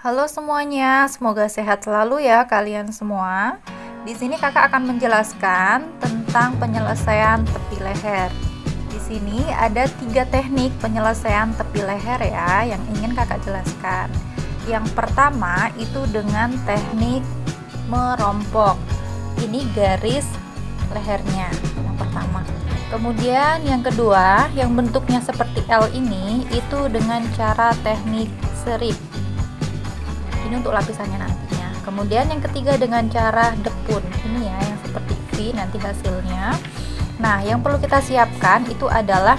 Halo semuanya, semoga sehat selalu ya kalian semua. Di sini kakak akan menjelaskan tentang penyelesaian tepi leher. Di sini ada 3 teknik penyelesaian tepi leher ya yang ingin kakak jelaskan. Yang pertama itu dengan teknik merompok. Ini garis lehernya yang pertama. Kemudian yang kedua yang bentuknya seperti L ini itu dengan cara teknik serip. Ini untuk lapisannya nantinya. Kemudian yang ketiga dengan cara depun. Ini ya yang seperti V nanti hasilnya. Nah, yang perlu kita siapkan itu adalah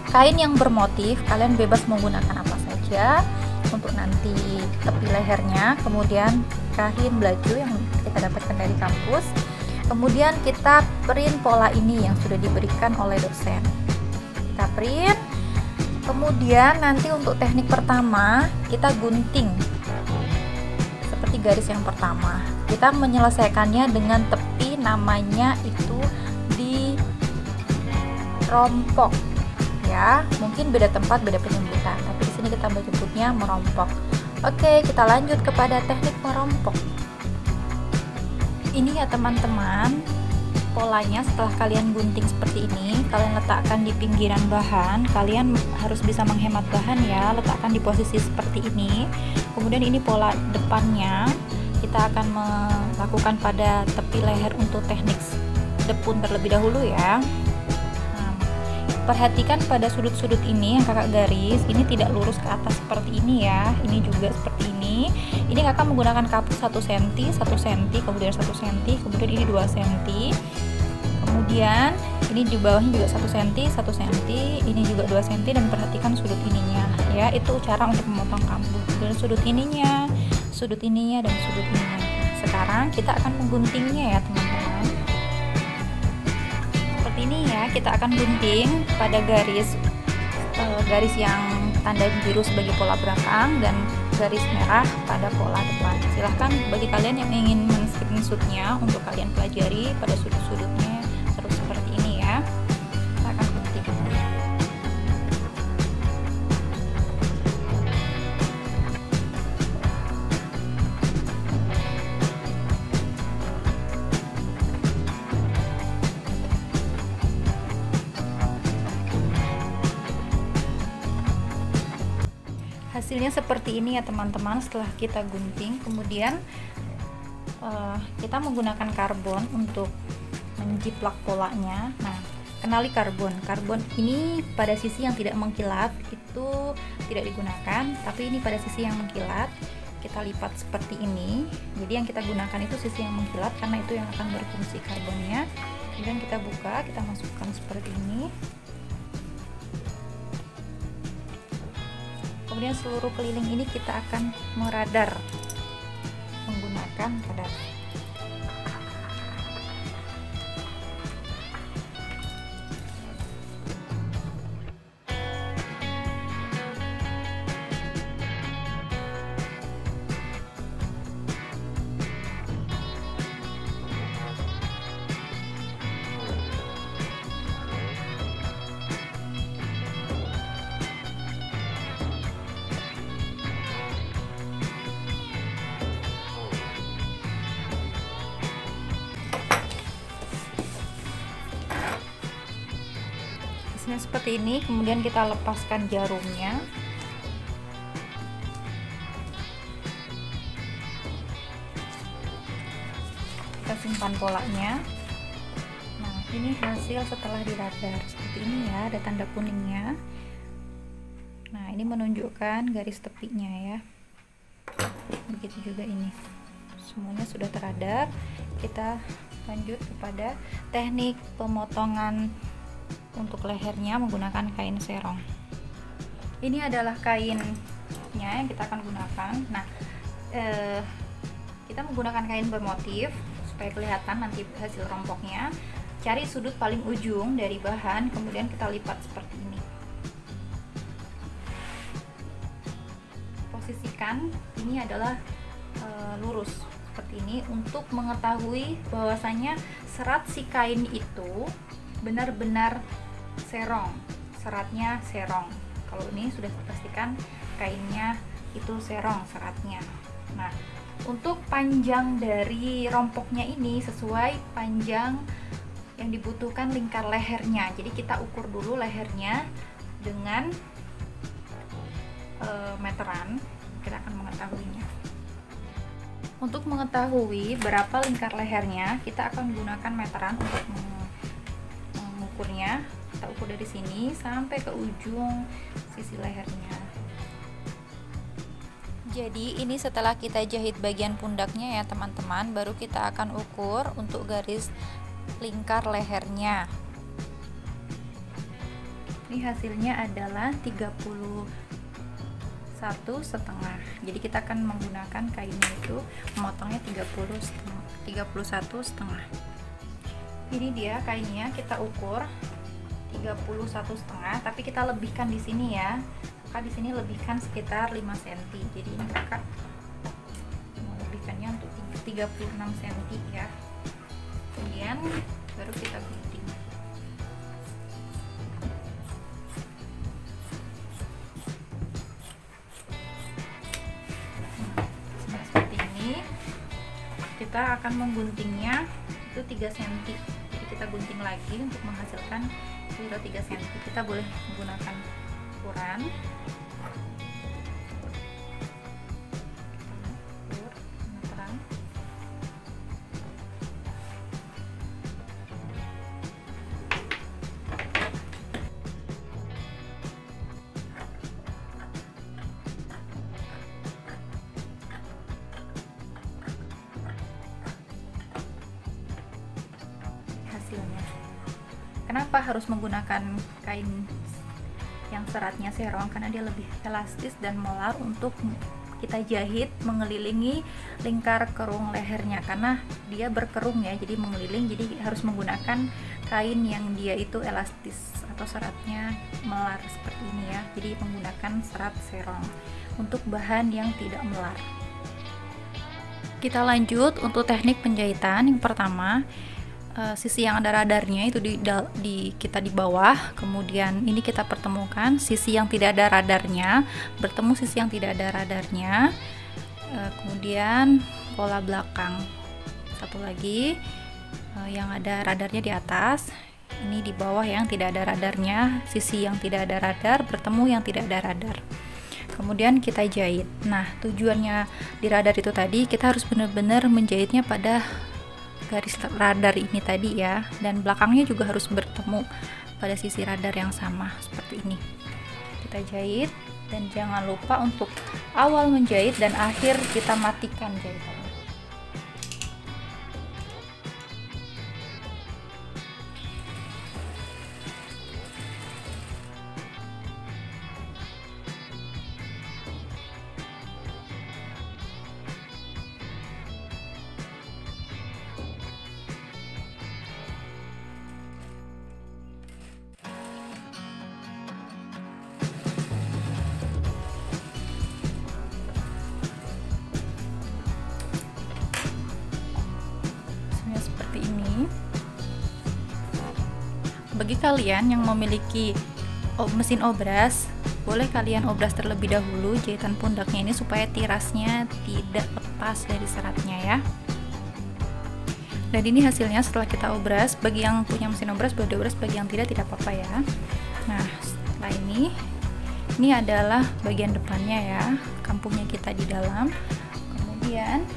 kain yang bermotif. Kalian bebas menggunakan apa saja untuk nanti tepi lehernya. Kemudian kain baju yang kita dapatkan dari kampus. Kemudian kita print pola ini yang sudah diberikan oleh dosen. Kita print. Kemudian nanti untuk teknik pertama kita gunting seperti garis yang pertama. Kita menyelesaikannya dengan tepi, namanya itu dirompok ya. Mungkin beda tempat beda penyebutan, tapi di sini kita menyebutnya merompok. Oke, kita lanjut kepada teknik merompok. Ini ya teman-teman, polanya setelah kalian gunting seperti ini, kalian letakkan di pinggiran bahan. Kalian harus bisa menghemat bahan ya, letakkan di posisi seperti ini. Kemudian ini pola depannya, kita akan melakukan pada tepi leher untuk teknik depun terlebih dahulu ya. Nah, perhatikan pada sudut-sudut ini yang kakak garis, ini tidak lurus ke atas seperti ini ya, ini juga seperti ini. Ini kakak menggunakan kapus 1 cm, 1 cm, kemudian 1 cm, kemudian ini 2 cm. Kemudian ini di bawahnya juga 1 cm, 1 cm, ini juga 2 cm, dan perhatikan sudut ininya ya, itu cara untuk memotong kambuh. Dan sudut ininya, dan sudut ininya. Sekarang kita akan mengguntingnya ya teman-teman. Seperti ini ya, kita akan gunting pada garis yang tanda biru sebagai pola belakang dan garis merah pada pola depan. Silahkan bagi kalian yang ingin men-screenshotnya untuk kalian pelajari pada sudut-sudutnya terus seperti ini ya. Kita akan gunting. Hasilnya seperti ini ya teman-teman setelah kita gunting. Kemudian kita menggunakan karbon untuk menjiplak polanya. Nah, kenali karbon ini pada sisi yang tidak mengkilat itu tidak digunakan, tapi ini pada sisi yang mengkilat kita lipat seperti ini. Jadi yang kita gunakan itu sisi yang mengkilat karena itu yang akan berfungsi karbonnya. Kemudian kita buka, kita masukkan seperti ini. Kemudian seluruh keliling ini kita akan meradar menggunakan radar. Seperti ini. Kemudian kita lepaskan jarumnya. Kita simpan polanya. Nah, ini hasil setelah diradar seperti ini ya, ada tanda kuningnya. Nah, ini menunjukkan garis tepinya ya. Begitu juga ini, semuanya sudah teradar. Kita lanjut kepada teknik pemotongan untuk lehernya menggunakan kain serong. Ini adalah kainnya yang kita akan gunakan. Nah, kita menggunakan kain bermotif supaya kelihatan nanti hasil rompoknya. Cari sudut paling ujung dari bahan, kemudian kita lipat seperti ini. Posisikan ini adalah lurus seperti ini untuk mengetahui bahwasanya serat si kain itu benar-benar serong, seratnya serong. Kalau ini sudah dipastikan kainnya itu serong seratnya. Nah, untuk panjang dari rompoknya ini sesuai panjang yang dibutuhkan lingkar lehernya. Jadi kita ukur dulu lehernya dengan meteran, kita akan mengetahuinya. Untuk mengetahui berapa lingkar lehernya, kita akan menggunakan meteran untuk mengukurnya. Kita ukur dari sini sampai ke ujung sisi lehernya. Jadi ini setelah kita jahit bagian pundaknya ya teman-teman, baru kita akan ukur untuk garis lingkar lehernya. Ini hasilnya adalah 31,5. Jadi kita akan menggunakan kainnya itu memotongnya 31,5. Ini dia kainnya, kita ukur 31,5, tapi kita lebihkan di sini ya. Maka di sini lebihkan sekitar 5 cm. Jadi ini kakak melebihkannya untuk 36 cm ya. Kemudian baru kita gunting. Kita akan mengguntingnya itu 3 cm. Jadi kita gunting lagi untuk menghasilkan kira 3 cm. Kita boleh menggunakan ukuran. Kenapa harus menggunakan kain yang seratnya serong? Karena dia lebih elastis dan molar untuk kita jahit mengelilingi lingkar kerung lehernya, karena dia berkerung ya, jadi mengeliling. Jadi harus menggunakan kain yang dia itu elastis atau seratnya melar seperti ini ya. Jadi menggunakan serat serong untuk bahan yang tidak melar. Kita lanjut untuk teknik penjahitan. Yang pertama, sisi yang ada radarnya itu kita di bawah, kemudian ini kita pertemukan sisi yang tidak ada radarnya bertemu sisi yang tidak ada radarnya, kemudian pola belakang satu lagi yang ada radarnya di atas, ini di bawah yang tidak ada radarnya, sisi yang tidak ada radar bertemu yang tidak ada radar, kemudian kita jahit. Nah, tujuannya di radar itu tadi kita harus benar-benar menjahitnya pada garis radar ini tadi ya, dan belakangnya juga harus bertemu pada sisi radar yang sama seperti ini. Kita jahit, dan jangan lupa untuk awal menjahit dan akhir kita matikan jahitannya. Bagi kalian yang memiliki mesin obras, boleh kalian obras terlebih dahulu jahitan pundaknya ini supaya tirasnya tidak lepas dari seratnya ya. Dan ini hasilnya setelah kita obras. Bagi yang punya mesin obras boleh diobras, bagi yang tidak apa-apa ya. Nah, setelah ini adalah bagian depannya ya, kampungnya kita di dalam. Kemudian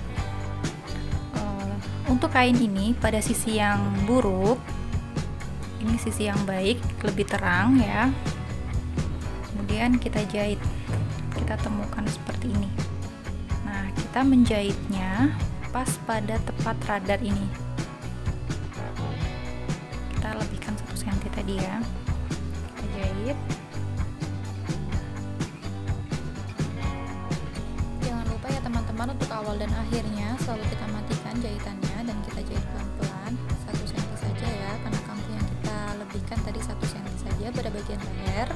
untuk kain ini pada sisi yang buruk, ini sisi yang baik, lebih terang ya. Kemudian kita jahit, kita temukan seperti ini. Nah, kita menjahitnya pas pada tepat radar ini. Kita lebihkan 1 cm tadi ya. Kita jahit. Jangan lupa ya teman-teman, untuk awal dan akhirnya selalu kita matikan jahitannya dan kita jahit pelan-pelan 1 cm saja ya, karena kampung yang kita lebihkan tadi 1 cm saja pada bagian leher.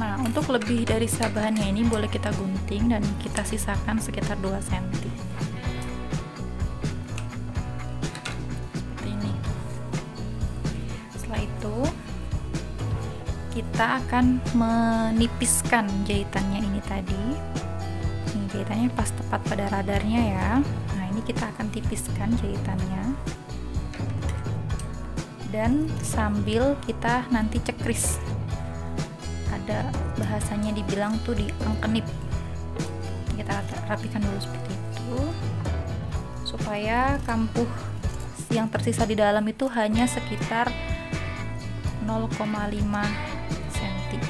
Nah, untuk lebih dari bahannya ini boleh kita gunting dan kita sisakan sekitar 2 cm. Seperti ini. Setelah itu kita akan menipiskan jahitannya ini tadi. Ini jahitannya pas tepat pada radarnya ya. Nah, ini kita akan tipiskan jahitannya. Dan sambil kita nanti cekris. Ada bahasanya dibilang tuh diangkenip. Kita rapikan dulu seperti itu. Supaya kampuh yang tersisa di dalam itu hanya sekitar 0,5 cm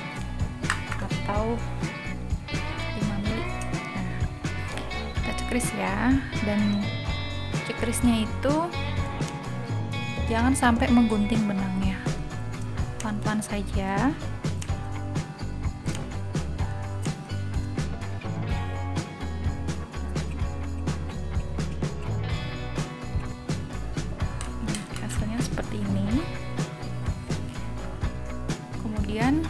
atau 5 mili. Nah, kita cekris ya, dan cekrisnya itu jangan sampai menggunting benangnya, pelan-pelan saja. Hasilnya seperti ini. Kemudian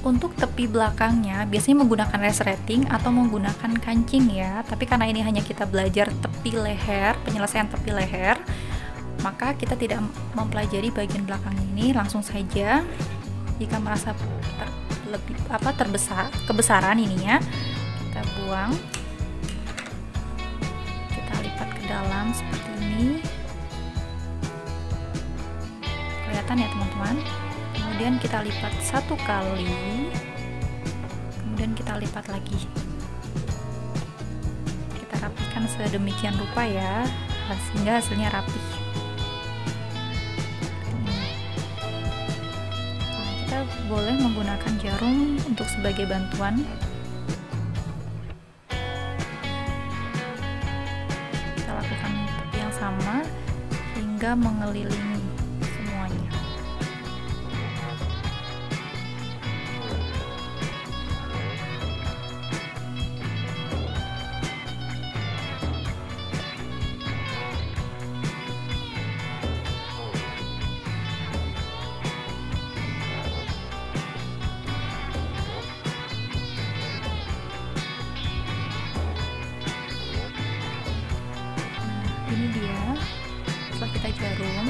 untuk tepi belakangnya biasanya menggunakan resleting atau menggunakan kancing ya, tapi karena ini hanya kita belajar tepi leher, penyelesaian tepi leher, maka kita tidak mempelajari bagian belakang ini. Langsung saja, jika merasa kebesaran ininya, kita buang, kita lipat ke dalam seperti ini. Kelihatan ya teman-teman? Kemudian kita lipat 1 kali, kemudian kita lipat lagi. Kita rapikan sedemikian rupa ya, sehingga hasilnya rapi. Nah, kita boleh menggunakan jarum untuk sebagai bantuan. Kita lakukan yang sama hingga mengelilingi semuanya. Ini dia setelah kita jarum,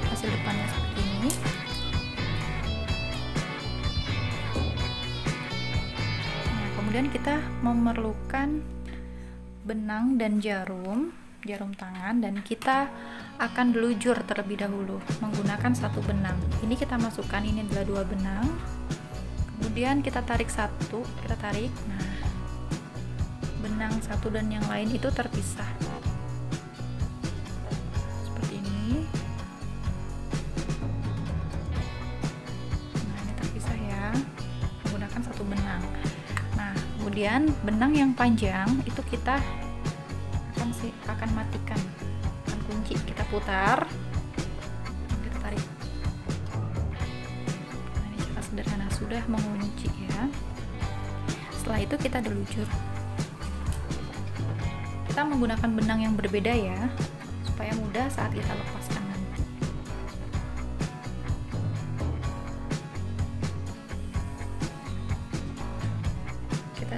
hasil depannya seperti ini. Nah, kemudian kita memerlukan benang dan jarum tangan, dan kita akan delujur terlebih dahulu menggunakan 1 benang. Ini kita masukkan, ini adalah 2 benang, kemudian kita tarik 1, kita tarik. Nah, benang 1 dan yang lain itu terpisah. Kemudian benang yang panjang itu kita akan matikan, akan kunci, kita putar, kita tarik. Nah, ini cara sederhana sudah mengunci ya. Setelah itu kita delujur. Kita menggunakan benang yang berbeda ya, supaya mudah saat kita lepaskan nanti.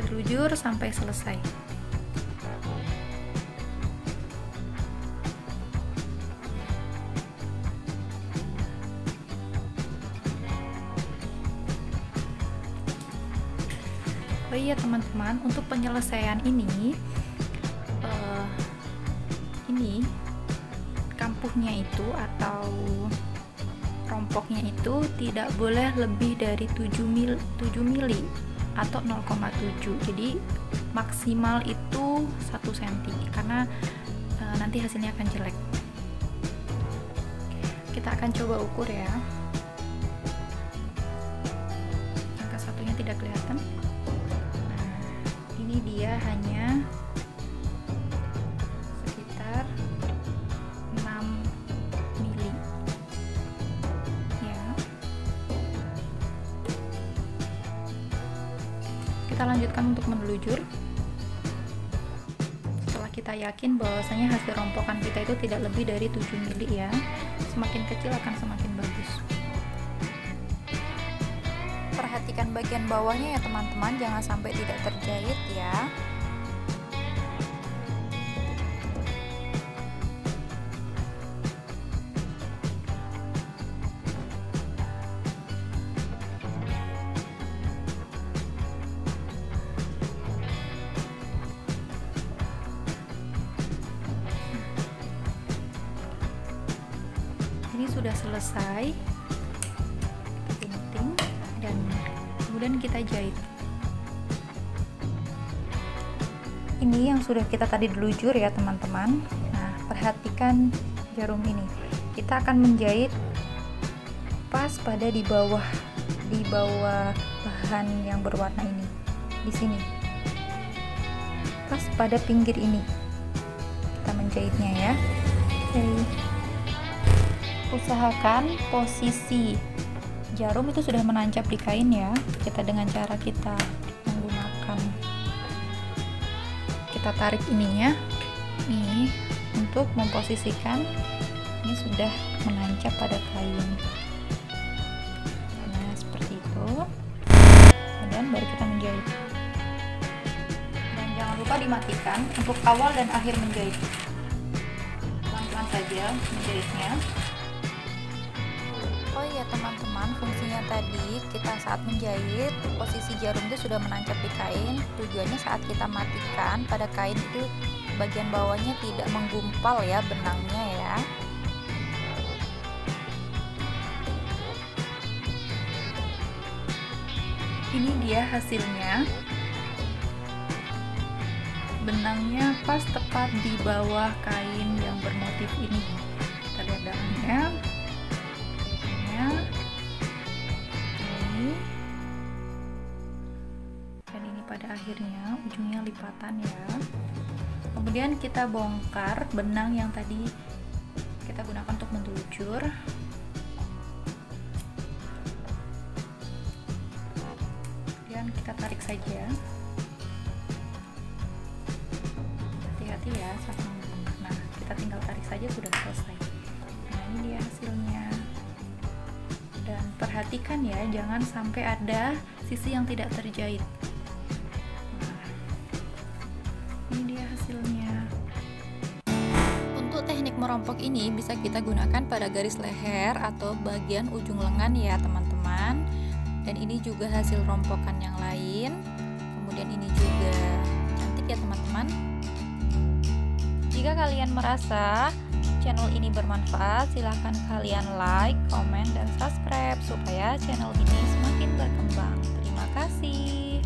Delujur sampai selesai. Oh iya teman-teman, untuk penyelesaian ini kampuhnya itu atau rompoknya itu tidak boleh lebih dari 7 mili atau 0,7. Jadi maksimal itu 1 cm karena nanti hasilnya akan jelek. Kita akan coba ukur ya. Angka satunya tidak kelihatan. Nah, ini dia hanya sekitar 6 mili ya. Kita lanjutkan untuk mendelujur. Setelah kita yakin bahwasanya hasil rompokan kita itu tidak lebih dari 7 mili ya. Semakin kecil akan semakin bagus. Perhatikan bagian bawahnya ya teman-teman, jangan sampai tidak terjahit ya. sudah selesai, gunting dan kemudian kita jahit. Ini yang sudah kita tadi delujur ya teman-teman. Nah, perhatikan jarum ini. Kita akan menjahit pas pada di bawah bahan yang berwarna ini. Di sini. Pas pada pinggir ini. Kita menjahitnya ya. Oke. Usahakan posisi jarum itu sudah menancap di kain ya. Kita dengan cara kita menggunakan, kita tarik ininya nih untuk memposisikan ini sudah menancap pada kain. Nah, seperti itu. Kemudian baru kita menjahit. Dan jangan lupa dimatikan untuk awal dan akhir menjahit. Pelan-pelan saja menjahitnya. Oh iya teman-teman, fungsinya tadi kita saat menjahit posisi jarum itu sudah menancap di kain. Tujuannya saat kita matikan pada kain itu bagian bawahnya tidak menggumpal ya benangnya ya. Ini dia hasilnya. Benangnya pas tepat di bawah kain yang bermotif ini. Kita lihat dalamnya. Ini. Dan ini pada akhirnya ujungnya lipatan ya. Kemudian kita bongkar benang yang tadi kita gunakan untuk mendelujur. Kemudian kita tarik saja. Hati-hati ya saat menggunakan. Nah, kita tinggal tarik saja sudah selesai. Nah, ini dia hasilnya. Dan perhatikan ya, jangan sampai ada sisi yang tidak terjahit. Nah, ini dia hasilnya. Untuk teknik merompok ini bisa kita gunakan pada garis leher atau bagian ujung lengan ya teman-teman. Dan ini juga hasil rompokan yang lain. Kemudian ini juga cantik ya teman-teman. Jika kalian merasa channel ini bermanfaat, silahkan kalian like, komen, dan subscribe supaya channel ini semakin berkembang. Terima kasih.